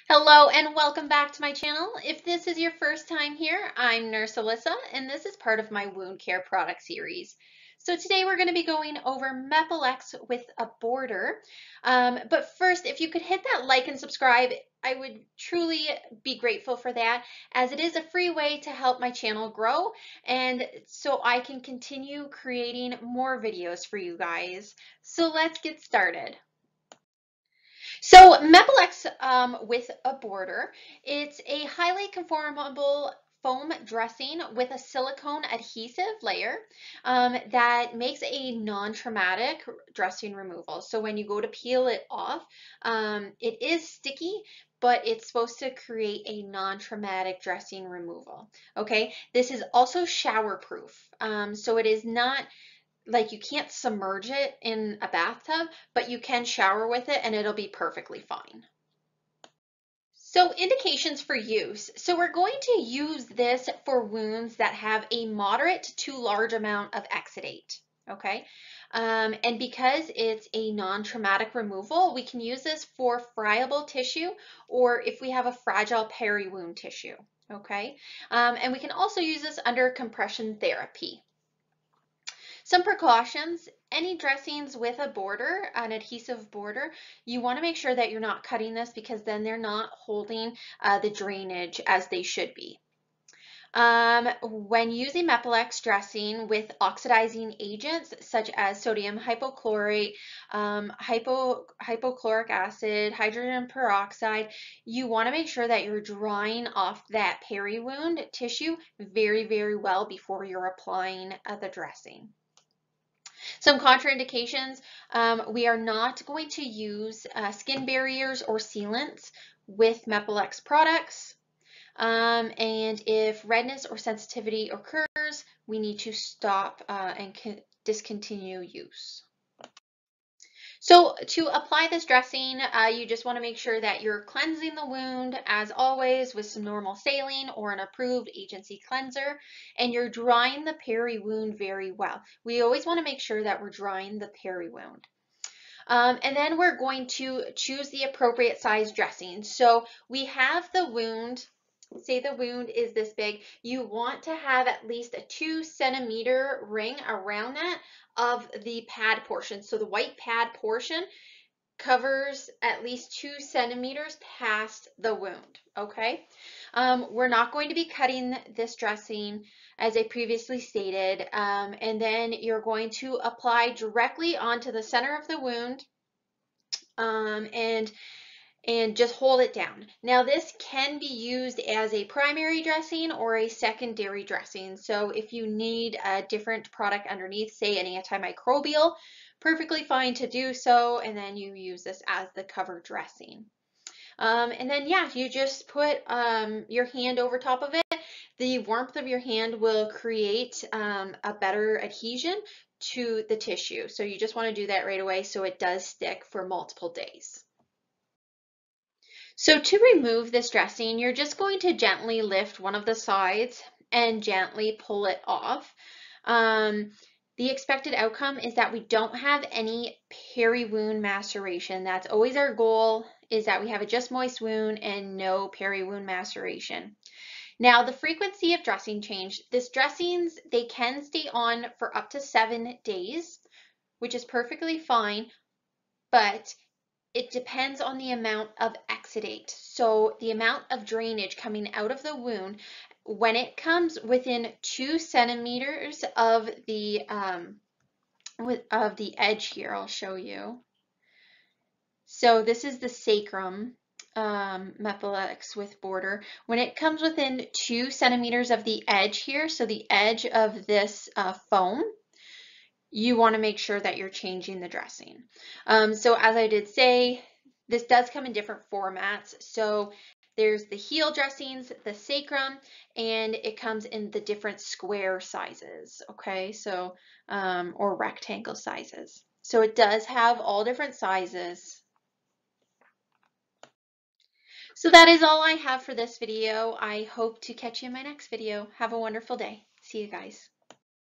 Hello and welcome back to my channel. If this is your first time here, I'm Nurse Alyssa and this is part of my wound care product series. So today we're going to be going over Mepilex with a border. But first, if you could hit that like and subscribe, I would truly be grateful for that, as it is a free way to help my channel grow and so I can continue creating more videos for you guys. So let's get started. So Mepilex with a border, it's a highly conformable foam dressing with a silicone adhesive layer that makes a non-traumatic dressing removal. So when you go to peel it off, it is sticky, but it's supposed to create a non-traumatic dressing removal. Okay, this is also shower proof. So it is not like you can't submerge it in a bathtub, but you can shower with it and it'll be perfectly fine. So indications for use. So we're going to use this for wounds that have a moderate to large amount of exudate. Okay. And because it's a non-traumatic removal, we can use this for friable tissue or if we have a fragile peri-wound tissue. Okay. And we can also use this under compression therapy. Some precautions: any dressings with a border, an adhesive border, you want to make sure that you're not cutting this because then they're not holding the drainage as they should be. When using Mepilex dressing with oxidizing agents such as sodium hypochlorite, hypochloric acid, hydrogen peroxide, you want to make sure that you're drying off that peri-wound tissue very, very well before you're applying the dressing. Some contraindications: we are not going to use skin barriers or sealants with Mepilex products. And if redness or sensitivity occurs, we need to stop and discontinue use. So to apply this dressing, you just want to make sure that you're cleansing the wound as always with some normal saline or an approved agency cleanser, and you're drying the peri-wound very well. We always want to make sure that we're drying the peri-wound. And then we're going to choose the appropriate size dressing. So we have the wound, say the wound is this big, you want to have at least a 2 centimeter ring around that of the pad portion. So the white pad portion covers at least 2 centimeters past the wound. Okay. We're not going to be cutting this dressing as I previously stated, and then you're going to apply directly onto the center of the wound, um, and and just hold it down. Now this can be used as a primary dressing or a secondary dressing. So if you need a different product underneath, say an antimicrobial, perfectly fine to do so, and then you use this as the cover dressing. And then yeah, you just put your hand over top of it. The warmth of your hand will create a better adhesion to the tissue. So you just want to do that right away so it does stick for multiple days. So to remove this dressing, you're just going to gently lift one of the sides and gently pull it off. The expected outcome is that we don't have any peri-wound maceration. That's always our goal, is that we have a just moist wound and no peri-wound maceration. Now, the frequency of dressing change. This dressings, they can stay on for up to 7 days, which is perfectly fine, but it depends on the amount of exudate. So the amount of drainage coming out of the wound, when it comes within 2 centimeters of the edge here, I'll show you. So this is the sacrum, Mepilex with border. When it comes within 2 centimeters of the edge here, so the edge of this foam, you want to make sure that you're changing the dressing. So as I did say, this does come in different formats. So there's the heel dressings, the sacrum, and it comes in the different square sizes, okay? So, or rectangle sizes. So it does have all different sizes. So that is all I have for this video. I hope to catch you in my next video. Have a wonderful day. See you guys.